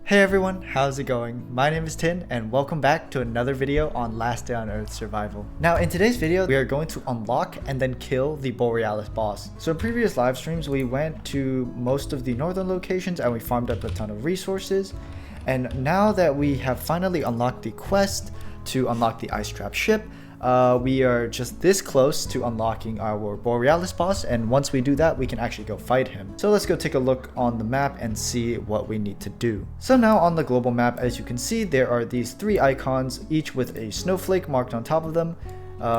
Hey everyone, how's it going? My name is Tin and welcome back to another video on Last Day on Earth survival. Now in today's video, we are going to unlock and then kill the Borealis boss. So in previous live streams, we went to most of the northern locations and we farmed up a ton of resources. And now that we have finally unlocked the quest to unlock the ice trap ship, we are just this close to unlocking our Borealis boss, and once we do that we can actually go fight him. So let's go take a look on the map and see what we need to do. So now on the global map, as you can see, there are these three icons, each with a snowflake marked on top of them.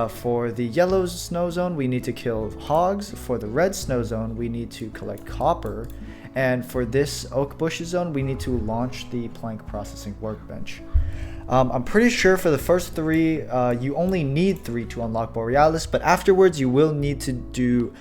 For the yellow snow zone we need to kill hogs, for the red snow zone we need to collect copper, and for this oak bushes zone we need to launch the plank processing workbench. I'm pretty sure for the first three, you only need 3 to unlock Borealis, but afterwards you will need to do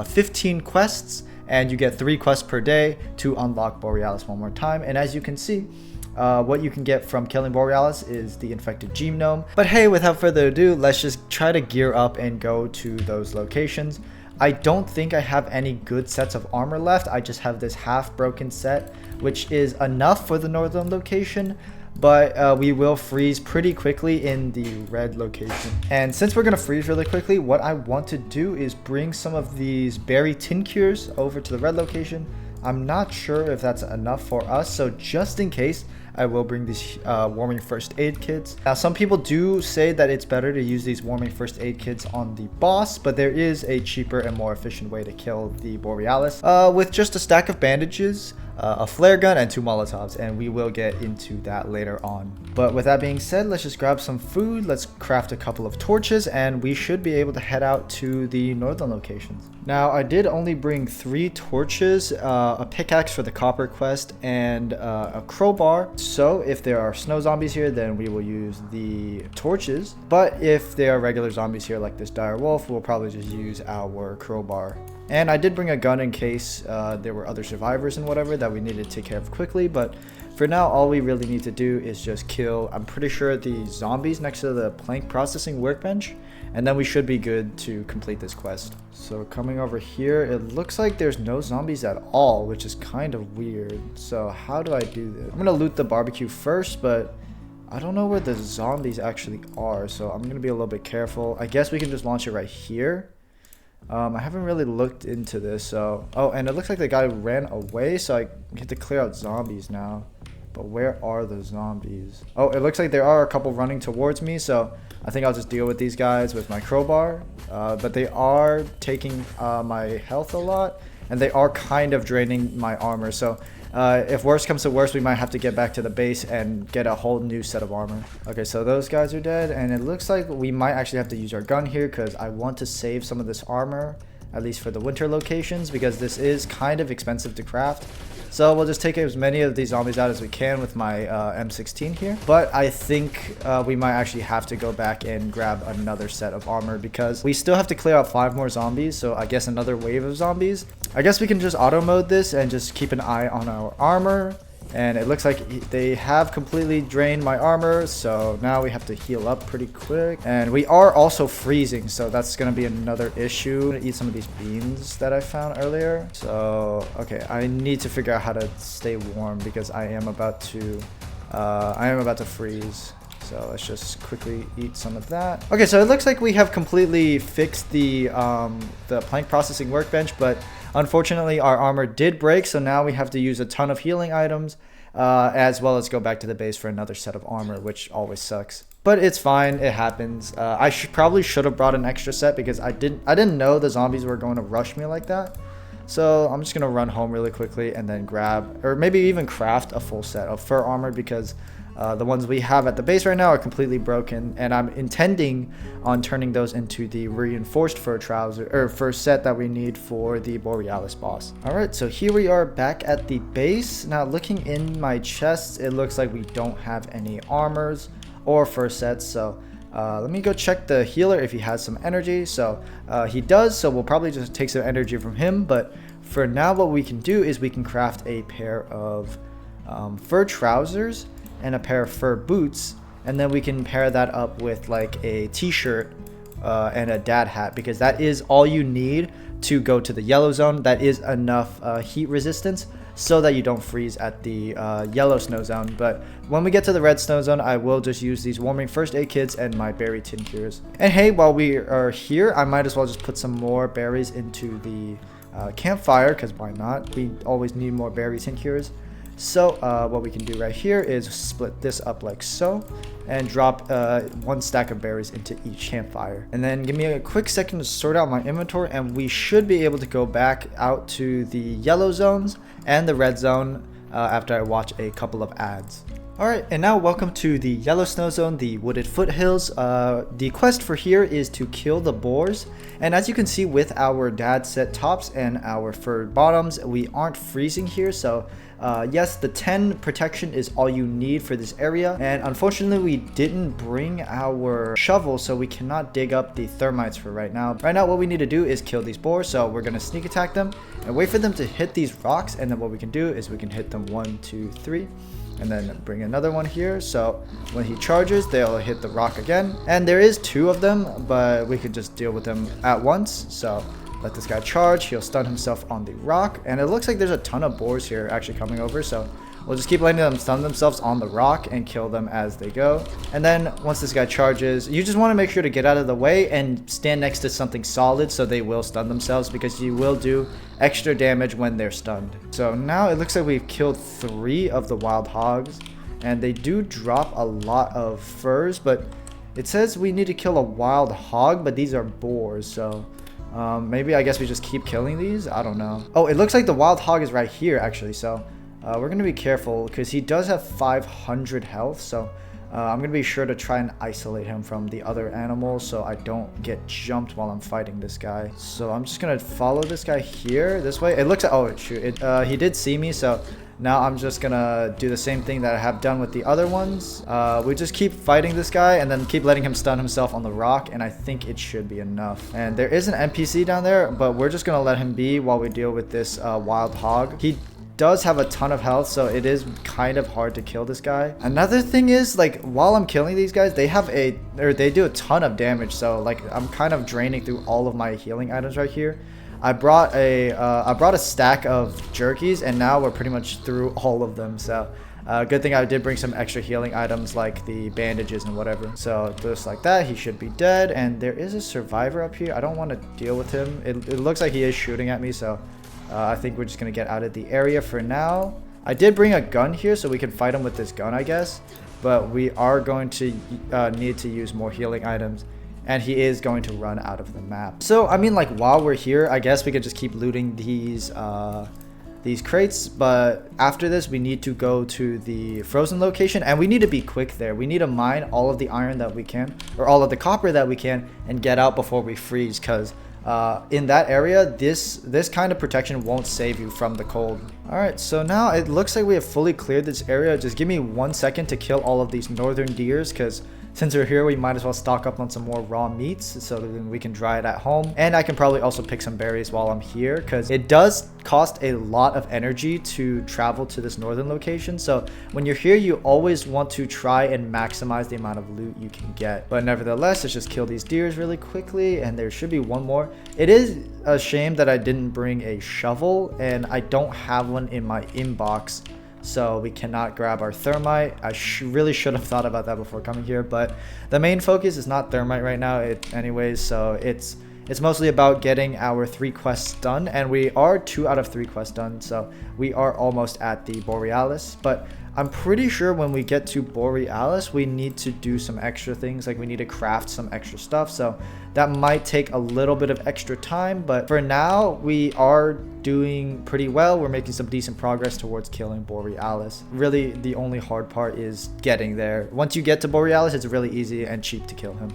15 quests, and you get 3 quests per day to unlock Borealis one more time. And as you can see, what you can get from killing Borealis is the infected genome. But hey, without further ado, let's just try to gear up and go to those locations. I don't think I have any good sets of armor left. I just have this half broken set, which is enough for the northern location. But we will freeze pretty quickly in the red location. And since we're going to freeze really quickly, what I want to do is bring some of these berry tinctures over to the red location. I'm not sure if that's enough for us, so just in case, I will bring these warming first aid kits. Now some people do say that it's better to use these warming first aid kits on the boss, but there is a cheaper and more efficient way to kill the Borealis with just a stack of bandages, a flare gun, and 2 Molotovs, and we will get into that later on. But with that being said, let's just grab some food, let's craft a couple of torches, and we should be able to head out to the northern locations. Now I did only bring 3 torches, a pickaxe for the copper quest, and a crowbar. So if there are snow zombies here, then we will use the torches, but if there are regular zombies here like this dire wolf, we'll probably just use our crowbar. And I did bring a gun in case there were other survivors and whatever that we needed to take care of quickly, but for now all we really need to do is just kill, I'm pretty sure, the zombies next to the plank processing workbench, and then we should be good to complete this quest. So coming over here, it looks like there's no zombies at all, which is kind of weird. So how do I do this? I'm gonna loot the barbecue first, but I don't know where the zombies actually are, so I'm gonna be a little bit careful. I guess we can just launch it right here. I haven't really looked into this, so... Oh, and it looks like the guy ran away, so I get to clear out zombies now. But where are the zombies? Oh, it looks like there are a couple running towards me, so I think I'll just deal with these guys with my crowbar. But they are taking my health a lot, and they are kind of draining my armor, so if worse comes to worse, we might have to get back to the base and get a whole new set of armor. Okay, so those guys are dead, and it looks like we might actually have to use our gun here because I want to save some of this armor, at least for the winter locations, because this is kind of expensive to craft. So we'll just take as many of these zombies out as we can with my M16 here. But I think we might actually have to go back and grab another set of armor because we still have to clear out 5 more zombies. So I guess another wave of zombies. I guess we can just auto mode this and just keep an eye on our armor. And it looks like they have completely drained my armor, so now we have to heal up pretty quick. And we are also freezing, so that's going to be another issue. I'm going to eat some of these beans that I found earlier. So, okay, I need to figure out how to stay warm because I am about to freeze. So let's just quickly eat some of that. Okay, so it looks like we have completely fixed the plank processing workbench, but unfortunately our armor did break, so now we have to use a ton of healing items, as well as go back to the base for another set of armor, which always sucks. But it's fine, it happens. I probably should have brought an extra set because I didn't know the zombies were going to rush me like that. So I'm just gonna run home really quickly and then grab, or maybe even craft, a full set of fur armor because the ones we have at the base right now are completely broken, and I'm intending on turning those into the reinforced fur trouser or fur set that we need for the Borealis boss. All right, so here we are back at the base. Now looking in my chests, it looks like we don't have any armors or fur sets, so let me go check the healer if he has some energy. So he does, so we'll probably just take some energy from him, but for now what we can do is we can craft a pair of fur trousers and a pair of fur boots, and then we can pair that up with like a t-shirt and a dad hat, because that is all you need to go to the yellow zone. That is enough heat resistance. so that you don't freeze at the yellow snow zone. But when we get to the red snow zone, I will just use these warming first aid kits and my berry tin cures. And hey, while we are here, I might as well just put some more berries into the campfire, because why not? We always need more berry tin cures. So what we can do right here is split this up like so and drop 1 stack of berries into each campfire. And then give me a quick second to sort out my inventory, and we should be able to go back out to the yellow zones and the red zone after I watch a couple of ads. Alright, and now welcome to the yellow snow zone, the wooded foothills. The quest for here is to kill the boars, and as you can see with our dad set tops and our furred bottoms, we aren't freezing here. So yes, the 10 protection is all you need for this area, and unfortunately we didn't bring our shovel, so we cannot dig up the thermites for right now. Right now what we need to do is kill these boars, so we're gonna sneak attack them and wait for them to hit these rocks, and then what we can do is we can hit them 1, 2, 3. And then bring another one here, so when he charges they'll hit the rock again. And there is 2 of them, but we could just deal with them at once. So let this guy charge, he'll stun himself on the rock, and it looks like there's a ton of boars here actually coming over, so we'll just keep letting them stun themselves on the rock and kill them as they go. And then once this guy charges, you just want to make sure to get out of the way and stand next to something solid so they will stun themselves, because you will do extra damage when they're stunned. So now it looks like we've killed 3 of the wild hogs, and they do drop a lot of furs, but it says we need to kill a wild hog, but these are boars, so maybe I guess we just keep killing these. I don't know. Oh, it looks like the wild hog is right here actually, so we're gonna be careful because he does have 500 health, so I'm gonna be sure to try and isolate him from the other animals so I don't get jumped while I'm fighting this guy. So I'm just gonna follow this guy here this way. It looks like, oh shoot, he did see me, so now I'm just gonna do the same thing that I have done with the other ones. We just keep fighting this guy and then keep letting him stun himself on the rock, and I think it should be enough. And there is an NPC down there, but we're just gonna let him be while we deal with this wild hog. He does have a ton of health, so it is kind of hard to kill this guy. Another thing is, like, while I'm killing these guys, they do a ton of damage, so like I'm kind of draining through all of my healing items right here. I brought a stack of jerkies, and now we're pretty much through all of them. So good thing I did bring some extra healing items like the bandages and whatever. So just like that, he should be dead. And there is a survivor up here. I don't want to deal with him. It looks like he is shooting at me, so I think we're just gonna get out of the area for now. I did bring a gun here so we can fight him with this gun, I guess, but we are going to need to use more healing items, and he is going to run out of the map. So I mean, like, while we're here, I guess we could just keep looting these crates, but after this we need to go to the frozen location, and we need to be quick there. We need to mine all of the iron that we can, or all of the copper that we can, and get out before we freeze, because in that area this kind of protection won't save you from the cold. All right, so now it looks like we have fully cleared this area. Just give me 1 second to kill all of these northern deers, because since we're here, we might as well stock up on some more raw meats so that we can dry it at home. And I can probably also pick some berries while I'm here, because it does cost a lot of energy to travel to this northern location. So when you're here, you always want to try and maximize the amount of loot you can get. But nevertheless, let's just kill these deers really quickly, and there should be one more. It is a shame that I didn't bring a shovel, and I don't have one in my inbox, so we cannot grab our thermite. I really should have thought about that before coming here, but the main focus is not thermite right now anyways, so it's mostly about getting our 3 quests done, and we are 2 out of 3 quests done, so we are almost at the Borealis. But I'm pretty sure when we get to Borealis, we need to do some extra things, like we need to craft some extra stuff, so that might take a little bit of extra time, but for now we are doing pretty well. We're making some decent progress towards killing Borealis. Really, the only hard part is getting there. Once you get to Borealis, it's really easy and cheap to kill him.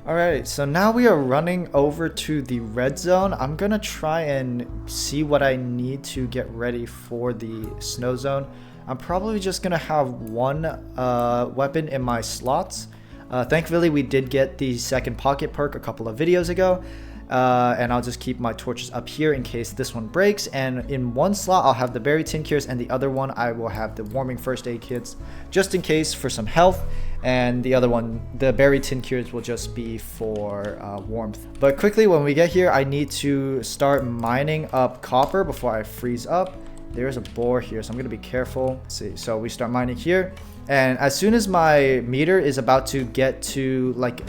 Alright, so now we are running over to the red zone. I'm gonna try and see what I need to get ready for the snow zone. I'm probably just gonna have 1 weapon in my slots. Thankfully, we did get the second pocket perk a couple of videos ago. And I'll just keep my torches up here in case this one breaks, and in 1 slot I'll have the berry tin cures, and the other one I will have the warming first aid kits just in case for some health, and the other one, the berry tin cures, will just be for warmth. But quickly, when we get here, I need to start mining up copper before I freeze up, There's a bore here, so I'm gonna be careful. Let's see, so we start mining here, and as soon as my meter is about to get to like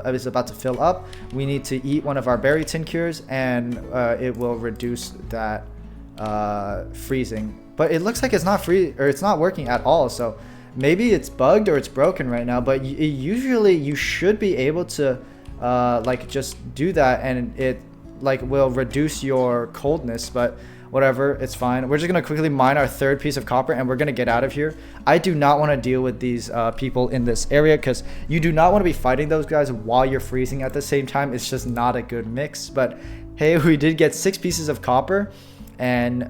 is about to fill up, we need to eat one of our berry tin cures, and it will reduce that freezing. But it looks like it's not it's not working at all, so maybe it's bugged or it's broken right now. But usually you should be able to like just do that, and it like will reduce your coldness. But whatever, it's fine. We're just gonna quickly mine our third piece of copper, and we're gonna get out of here. I do not want to deal with these people in this area, because you do not want to be fighting those guys while you're freezing at the same time. It's just not a good mix. But hey, we did get 6 pieces of copper, and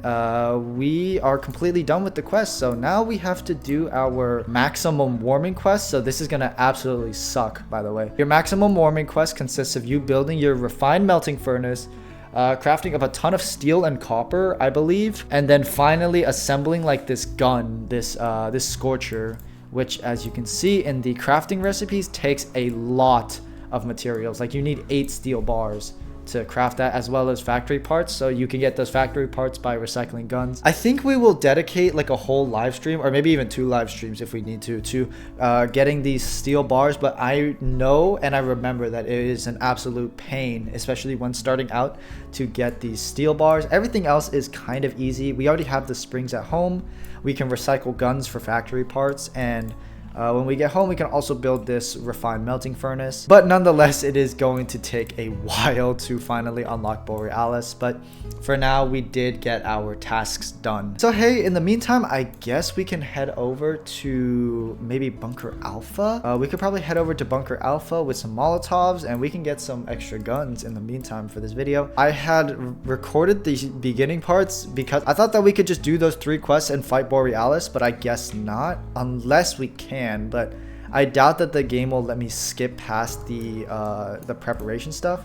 we are completely done with the quest. So now we have to do our maximum warming quest. So this is gonna absolutely suck, by the way. Your maximum warming quest consists of you building your refined melting furnace, crafting up a ton of steel and copper, I believe, and then finally assembling like this gun, this scorcher, which, as you can see in the crafting recipes, takes a lot of materials. Like, you need 8 steel bars to craft that, as well as factory parts. So you can get those factory parts by recycling guns. I think we will dedicate like a whole live stream, or maybe even 2 live streams if we need to getting these steel bars. But I know and I remember that it is an absolute pain, especially when starting out, to get these steel bars. Everything else is kind of easy. We already have the springs at home. We can recycle guns for factory parts, and when we get home, we can also build this refined melting furnace. But nonetheless, it is going to take a while to finally unlock Borealis. But for now, we did get our tasks done. So hey, in the meantime, I guess we can head over to maybe Bunker Alpha. We could probably head over to Bunker Alpha with some Molotovs, and we can get some extra guns in the meantime for this video. I had recorded the beginning parts because I thought that we could just do those 3 quests and fight Borealis, but I guess not, unless we can. But I doubt that the game will let me skip past the preparation stuff.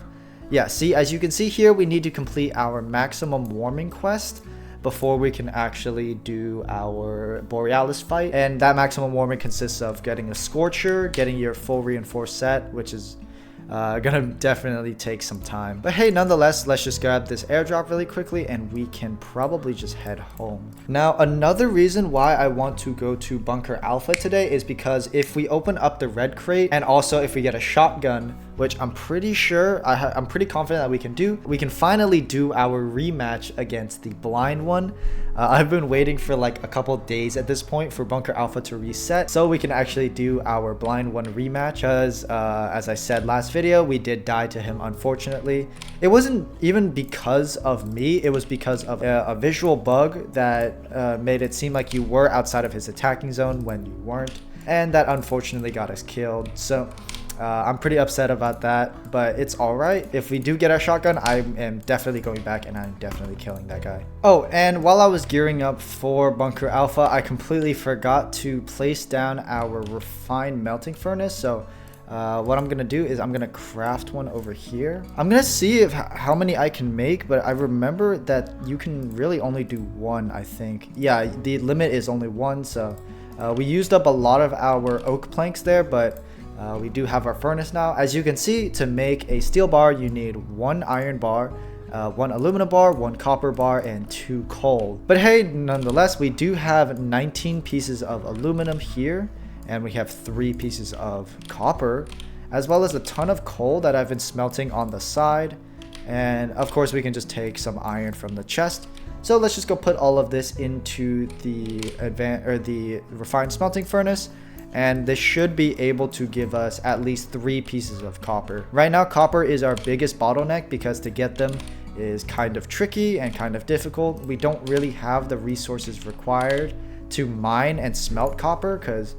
Yeah, see, as you can see here, we need to complete our maximum warming quest before we can actually do our Borealis fight. And that maximum warming consists of getting a scorcher, getting your full reinforced set, which is gonna definitely take some time. But hey, nonetheless, let's just grab this airdrop really quickly, and we can probably just head home. Now, another reason why I want to go to Bunker Alpha today is because if we open up the red crate, and also if we get a shotgun, which I'm pretty sure, I'm pretty confident that we can finally do our rematch against the blind one. I've been waiting for like a couple days at this point for Bunker Alpha to reset, so we can actually do our blind one rematch, because as I said last video, we did die to him, unfortunately. It wasn't even because of me, it was because of a visual bug that made it seem like you were outside of his attacking zone when you weren't, and that unfortunately got us killed. So I'm pretty upset about that, but it's all right. If we do get our shotgun, I am definitely going back, and I'm definitely killing that guy. Oh, and while I was gearing up for Bunker Alpha, I completely forgot to place down our refined melting furnace. So what I'm gonna do is I'm gonna craft one over here. I'm gonna see how many I can make, but I remember that you can really only do 1, I think. Yeah, the limit is only 1, so we used up a lot of our oak planks there, but we do have our furnace now. As you can see, to make a steel bar, you need 1 iron bar, 1 aluminum bar, 1 copper bar, and 2 coal. But hey, nonetheless, we do have 19 pieces of aluminum here, and we have 3 pieces of copper, as well as a ton of coal that I've been smelting on the side. And of course, we can just take some iron from the chest. So let's just go put all of this into the refined smelting furnace, and this should be able to give us at least 3 pieces of copper. Right now, copper is our biggest bottleneck because to get them is kind of tricky and kind of difficult. We don't really have the resources required to mine and smelt copper, because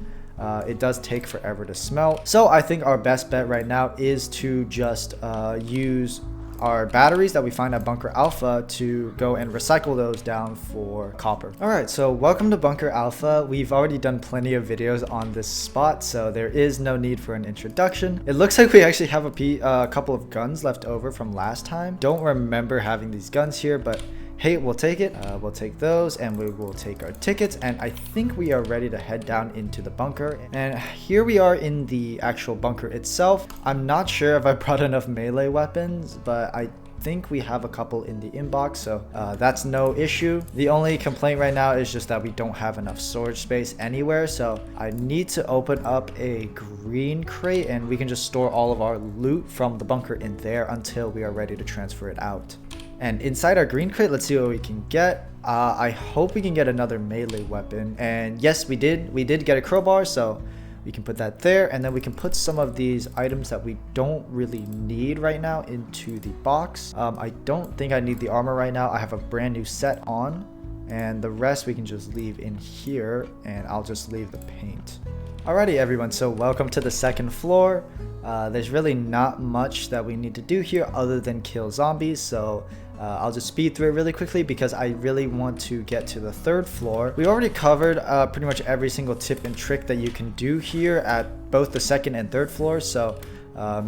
it does take forever to smelt. So I think our best bet right now is to just use our batteries that we find at Bunker Alpha to go and recycle those down for copper. Alright, so welcome to Bunker Alpha. We've already done plenty of videos on this spot, so there is no need for an introduction. It looks like we actually have a couple of guns left over from last time. Don't remember having these guns here, but hey, we'll take it. We'll take those, and we will take our tickets, and I think we are ready to head down into the bunker. And here we are in the actual bunker itself. I'm not sure if I brought enough melee weapons, but I think we have a couple in the inbox, so that's no issue. The only complaint right now is just that we don't have enough storage space anywhere, so I need to open up a green crate and we can just store all of our loot from the bunker in there until we are ready to transfer it out. And inside our green crate, let's see what we can get. I hope we can get another melee weapon, and yes, we did get a crowbar, so we can put that there, and then we can put some of these items that we don't really need right now into the box. I don't think I need the armor right now. I have a brand new set on, and the rest we can just leave in here, and I'll just leave the paint. Alrighty everyone, so welcome to the second floor. There's really not much that we need to do here other than kill zombies, so I'll just speed through it really quickly because I really want to get to the third floor. We already covered pretty much every single tip and trick that you can do here at both the second and third floor, so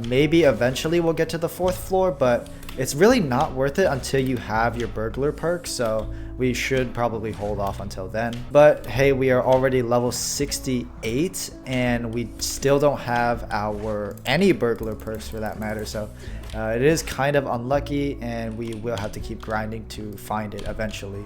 maybe eventually we'll get to the fourth floor, but it's really not worth it until you have your burglar perk, so we should probably hold off until then. But hey, we are already level 68 and we still don't have any burglar perks for that matter, so it is kind of unlucky and we will have to keep grinding to find it eventually.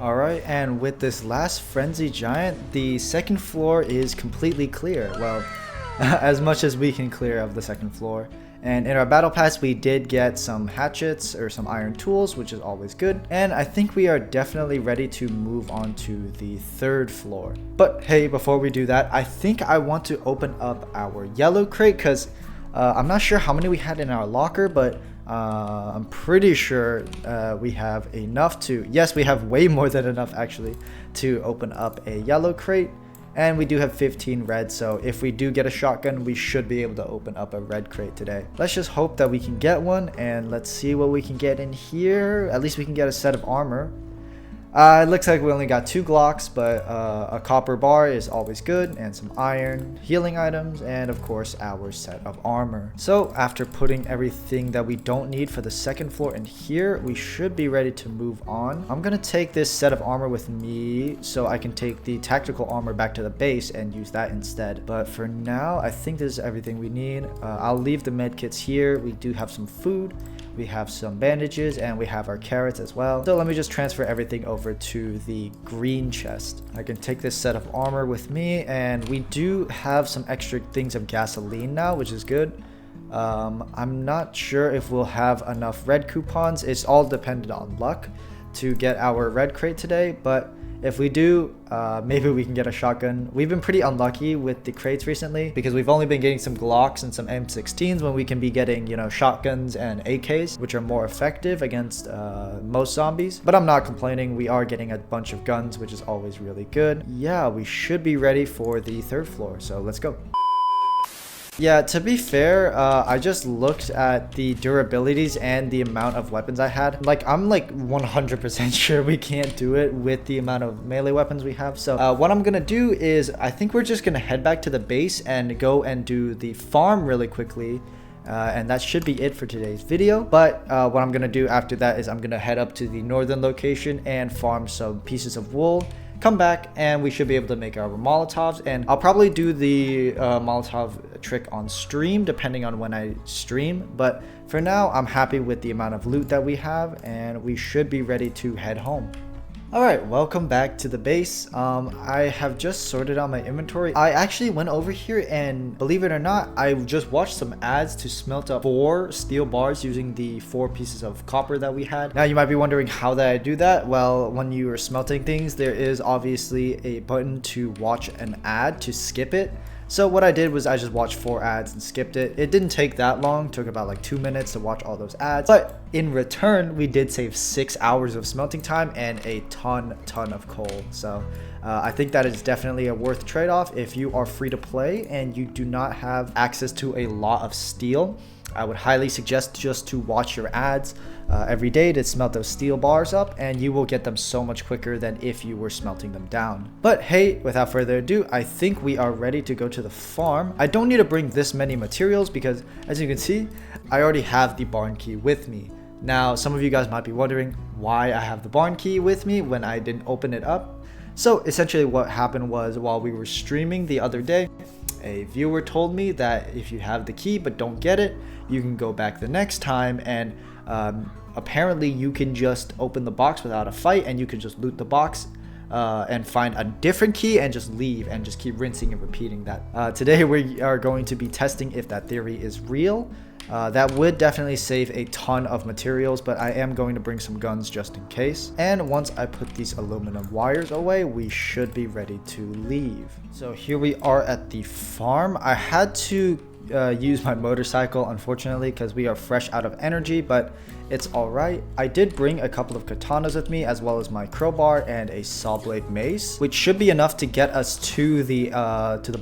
Alright, and with this last frenzy giant, the second floor is completely clear. Well, as much as we can clear of the second floor. And in our battle pass, we did get some hatchets or some iron tools, which is always good. And I think we are definitely ready to move on to the third floor. But hey, before we do that, I think I want to open up our yellow crate because I'm not sure how many we had in our locker, but I'm pretty sure we have enough to, yes, we have way more than enough actually to open up a yellow crate, and we do have 15 red, so if we do get a shotgun we should be able to open up a red crate today. Let's just hope that we can get one, and let's see what we can get in here. At least we can get a set of armor. It looks like we only got 2 Glocks, but a copper bar is always good, and some iron, healing items, and of course our set of armor. So after putting everything that we don't need for the second floor in here, we should be ready to move on. I'm gonna take this set of armor with me so I can take the tactical armor back to the base and use that instead. But for now, I think this is everything we need. I'll leave the med kits here. We do have some food. We have some bandages and we have our carrots as well. So let me just transfer everything over to the green chest. I can take this set of armor with me, and we do have some extra things of gasoline now, which is good. I'm not sure if we'll have enough red coupons. It's all dependent on luck to get our red crate today, but if we do, maybe we can get a shotgun. We've been pretty unlucky with the crates recently because we've only been getting some Glocks and some M16s when we can be getting, you know, shotguns and AKs, which are more effective against most zombies. But I'm not complaining. We are getting a bunch of guns, which is always really good. Yeah, we should be ready for the third floor, so let's go. Yeah, to be fair, I just looked at the durabilities and the amount of weapons I had. Like, I'm like 100% sure we can't do it with the amount of melee weapons we have. So what I'm gonna do is, I think we're just gonna head back to the base and go and do the farm really quickly. And that should be it for today's video. But what I'm gonna do after that is I'm gonna head up to the northern location and farm some pieces of wool, come back, and we should be able to make our Molotovs. And I'll probably do the Molotov trick on stream depending on when I stream, but for now I'm happy with the amount of loot that we have, and we should be ready to head home. Alright, welcome back to the base. I have just sorted out my inventory. I actually went over here and, believe it or not, I just watched some ads to smelt up 4 steel bars using the 4 pieces of copper that we had. Now you might be wondering how did I do that? Well, when you are smelting things, there is obviously a button to watch an ad to skip it. So what I did was I just watched 4 ads and skipped it. It didn't take that long, it took about like 2 minutes to watch all those ads. But in return, we did save 6 hours of smelting time and a ton of coal. So I think that is definitely a worth trade-off if you are free to play and you do not have access to a lot of steel. I would highly suggest just to watch your ads every day to smelt those steel bars up, and you will get them so much quicker than if you were smelting them down. But hey, without further ado, I think we are ready to go to the farm. I don't need to bring this many materials because, as you can see, I already have the barn key with me. Now, some of you guys might be wondering why I have the barn key with me when I didn't open it up. So essentially what happened was, while we were streaming the other day, a viewer told me that if you have the key but don't get it, you can go back the next time, and apparently you can just open the box without a fight, and you can just loot the box and find a different key and just leave and just keep rinsing and repeating that. Today we are going to be testing if that theory is real. That would definitely save a ton of materials, but I am going to bring some guns just in case. And once I put these aluminum wires away, we should be ready to leave. So here we are at the farm. I had to use my motorcycle, unfortunately, because we are fresh out of energy, but it's all right. I did bring a couple of katanas with me, as well as my crowbar and a saw blade mace, which should be enough to get us to the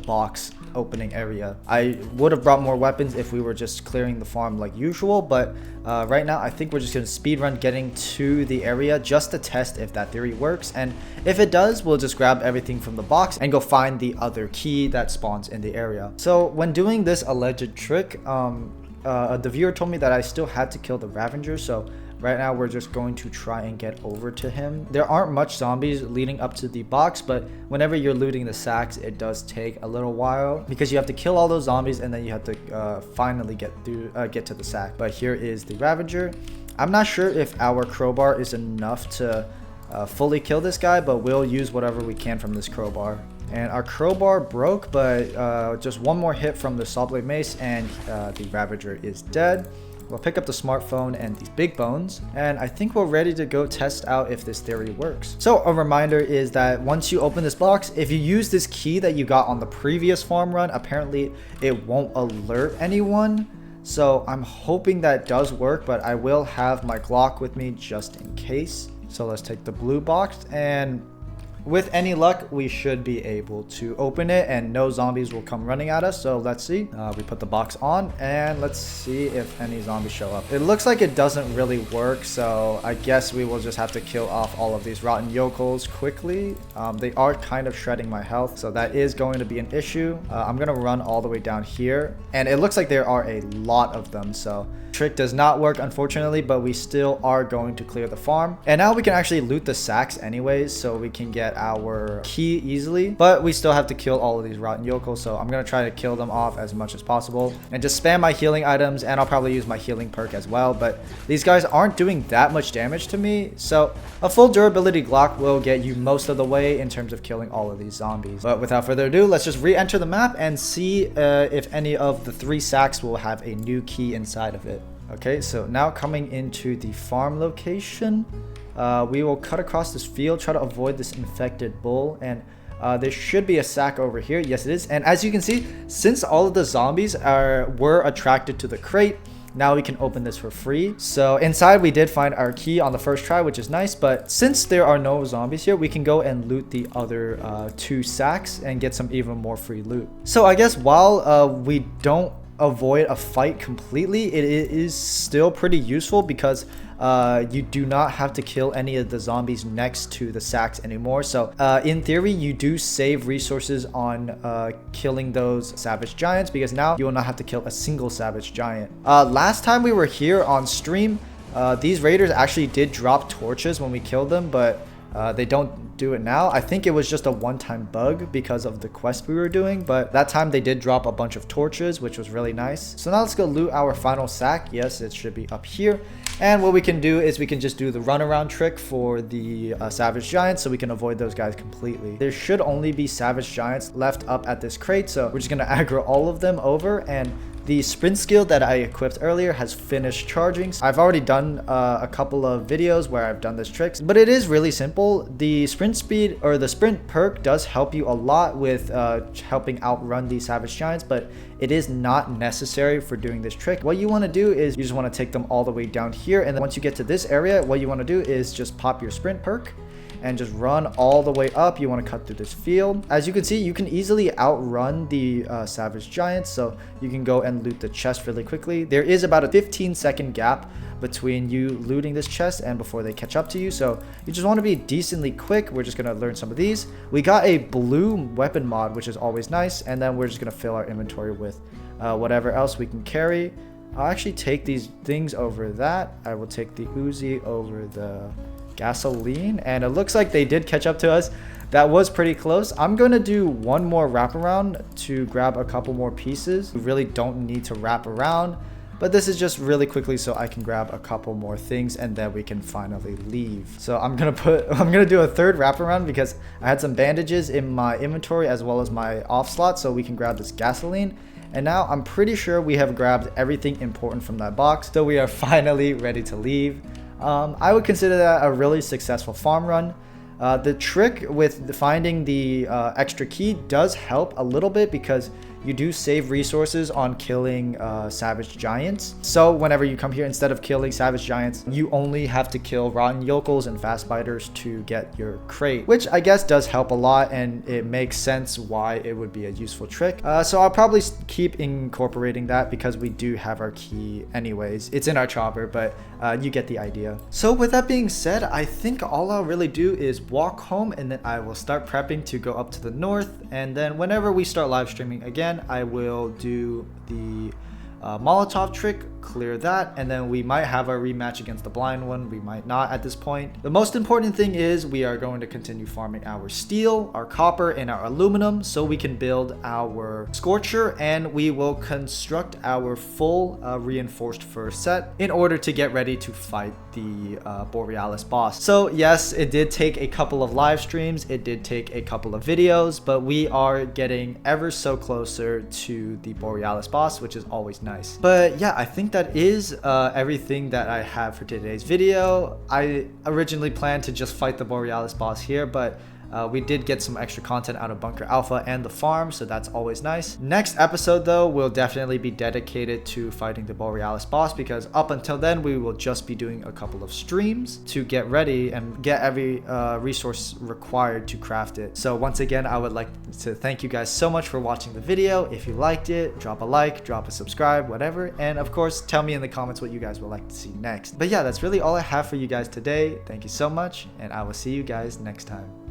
box opening area. I would have brought more weapons if we were just clearing the farm like usual, but right now I think we're just going to speed run getting to the area just to test if that theory works, and if it does, we'll just grab everything from the box and go find the other key that spawns in the area. So when doing this alleged trick, the viewer told me that I still had to kill the Ravager, so right now we're just going to try and get over to him. There aren't much zombies leading up to the box, but whenever you're looting the sacks, it does take a little while because you have to kill all those zombies and then you have to finally get to the sack. But here is the Ravager. I'm not sure if our crowbar is enough to fully kill this guy, but we'll use whatever we can from this crowbar. And our crowbar broke, but just one more hit from the saw blade mace and the Ravager is dead. We'll pick up the smartphone and these big bones, and I think we're ready to go test out if this theory works. So a reminder is that once you open this box, if you use this key that you got on the previous farm run, apparently it won't alert anyone. So I'm hoping that does work, but I will have my Glock with me just in case. So let's take the blue box, and with any luck, we should be able to open it and no zombies will come running at us. So let's see. We put the box on and let's see if any zombies show up. It looks like it doesn't really work, so I guess we will just have to kill off all of these rotten yokels quickly. They are kind of shredding my health, so that is going to be an issue. I'm going to run all the way down here, and it looks like there are a lot of them, so trick does not work, unfortunately, but we still are going to clear the farm. And now we can actually loot the sacks anyways, so we can get our key easily, but we still have to kill all of these rotten yokels, so I'm gonna try to kill them off as much as possible and just spam my healing items, and I'll probably use my healing perk as well. But these guys aren't doing that much damage to me, so a full durability Glock will get you most of the way in terms of killing all of these zombies. But without further ado, let's just re-enter the map and see if any of the 3 sacks will have a new key inside of it. Okay, so now coming into the farm location, we will cut across this field, try to avoid this infected bull, and there should be a sack over here. Yes, it is. And as you can see, since all of the zombies were attracted to the crate, now we can open this for free. So inside we did find our key on the first try, which is nice, but since there are no zombies here, we can go and loot the other 2 sacks and get some even more free loot. So I guess while we don't avoid a fight completely, it is still pretty useful because you do not have to kill any of the zombies next to the sacks anymore. So in theory, you do save resources on killing those savage giants, because now you will not have to kill a single savage giant. Last time we were here on stream, these raiders actually did drop torches when we killed them, but they don't do it now. I think it was just a one-time bug because of the quest we were doing, but that time they did drop a bunch of torches, which was really nice. So now let's go loot our final sack. Yes, it should be up here. And what we can do is we can just do the runaround trick for the savage giants, so we can avoid those guys completely. There should only be savage giants left up at this crate, so we're just gonna aggro all of them over, and the sprint skill that I equipped earlier has finished charging. I've already done a couple of videos where I've done this trick, but it is really simple. The sprint speed, or the sprint perk, does help you a lot with helping outrun these savage giants, but it is not necessary for doing this trick. What you want to do is you just want to take them all the way down here, and then once you get to this area, what you want to do is just pop your sprint perk. and just run all the way up. You want to cut through this field. As you can see, you can easily outrun the savage giants, so you can go and loot the chest really quickly. There is about a 15-second gap between you looting this chest and before they catch up to you, so you just want to be decently quick. We're just going to learn some of these. We got a blue weapon mod, which is always nice, and then we're just going to fill our inventory with whatever else we can carry. I'll actually take these things over that. I will take the Uzi over the gasoline, and it looks like they did catch up to us. That was pretty close. I'm going to do one more wraparound to grab a couple more pieces. We really don't need to wrap around, but this is just really quickly so I can grab a couple more things and then we can finally leave. So I'm gonna do a third wraparound because I had some bandages in my inventory as well as my off slot, so we can grab this gasoline. And now I'm pretty sure we have grabbed everything important from that box, so we are finally ready to leave. I would consider that a really successful farm run. The trick with finding the extra key does help a little bit because you do save resources on killing savage giants. So whenever you come here, instead of killing savage giants, you only have to kill rotten yokels and fast biters to get your crate, which I guess does help a lot, and it makes sense why it would be a useful trick. So I'll probably keep incorporating that because we do have our key anyways. It's in our chopper, but you get the idea. So with that being said, I think all I'll really do is walk home, and then I will start prepping to go up to the north. And then whenever we start live streaming again, I will do the Molotov trick, clear that, and then we might have a rematch against the blind one. We might not at this point. The most important thing is we are going to continue farming our steel, our copper, and our aluminum so we can build our scorcher, and we will construct our full reinforced fur set in order to get ready to fight the Borealis boss. So yes, it did take a couple of live streams, it did take a couple of videos, but we are getting ever so closer to the Borealis boss, which is always nice. But yeah, I think that is everything that I have for today's video. I originally planned to just fight the Borealis boss here, but we did get some extra content out of Bunker Alpha and the farm, so that's always nice. Next episode though will definitely be dedicated to fighting the Borealis boss, because up until then we will just be doing a couple of streams to get ready and get every resource required to craft it. So once again, I would like to thank you guys so much for watching the video. If you liked it, drop a like, drop a subscribe, whatever, and of course tell me in the comments what you guys would like to see next. But yeah, that's really all I have for you guys today. Thank you so much, and I will see you guys next time.